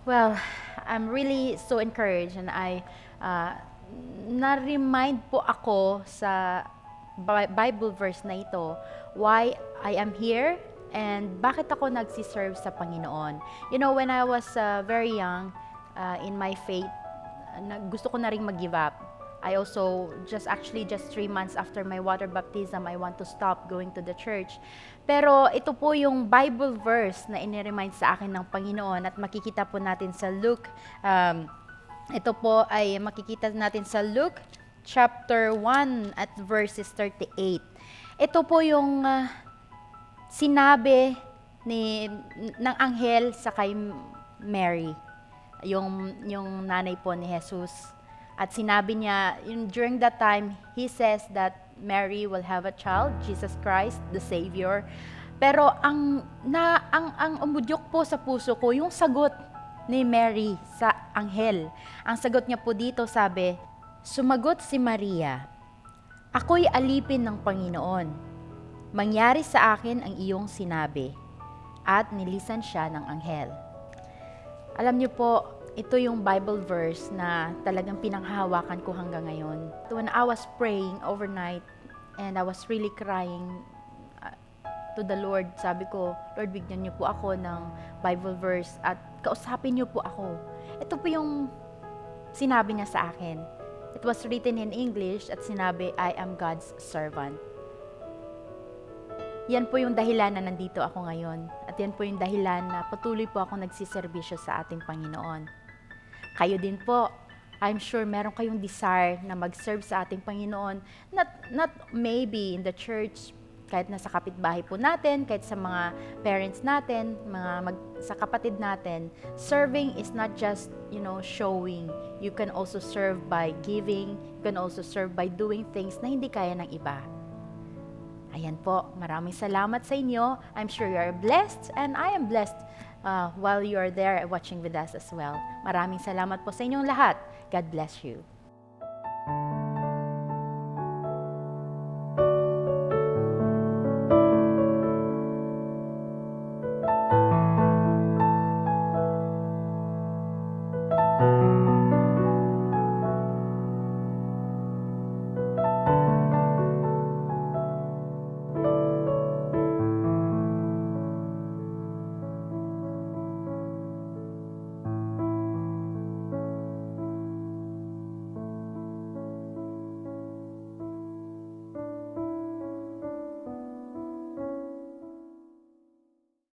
Well, I'm really so encouraged and uh, na-remind po ako sa Bible verse na ito why I am here and bakit ako nagsiserve sa Panginoon. You know, when I was very young in my faith, gusto ko na ring mag-give up. I also just 3 months after my water baptism, I want to stop going to the church. Pero ito po yung Bible verse na iniremind sa akin ng Panginoon at makikita po natin sa Luke. Ito po ay makikita natin sa Luke chapter 1 at verses 38. Ito po yung sinabi ng anghel sa kay Mary, yung nanay po ni Jesus. At sinabi niya, during that time, he says that Mary will have a child, Jesus Christ, the Savior. Pero ang umudyok po sa puso ko, yung sagot ni Mary sa anghel. Ang sagot niya po dito sabi, sumagot si Maria, ako'y alipin ng Panginoon. Mangyari sa akin ang iyong sinabi. At nilisan siya ng anghel. Alam niyo po, ito yung Bible verse na talagang pinanghahawakan ko hanggang ngayon. When I was praying overnight and I was really crying to the Lord, sabi ko, Lord, bigyan niyo po ako ng Bible verse at kausapin niyo po ako. Ito po yung sinabi niya sa akin. It was written in English at sinabi, I am God's servant. Yan po yung dahilan na nandito ako ngayon. At yan po yung dahilan na patuloy po ako nagsiservisyo sa ating Panginoon. Kayo din po, I'm sure meron kayong desire na mag-serve sa ating Panginoon. Not maybe in the church, kahit nasa kapitbahay po natin, kahit sa mga parents natin, sa kapatid natin. Serving is not just, showing. You can also serve by giving. You can also serve by doing things na hindi kaya ng iba. Ayan po, maraming salamat sa inyo. I'm sure you are blessed and I am blessed while you are there watching with us as well. Maraming salamat po sa inyong lahat. God bless you.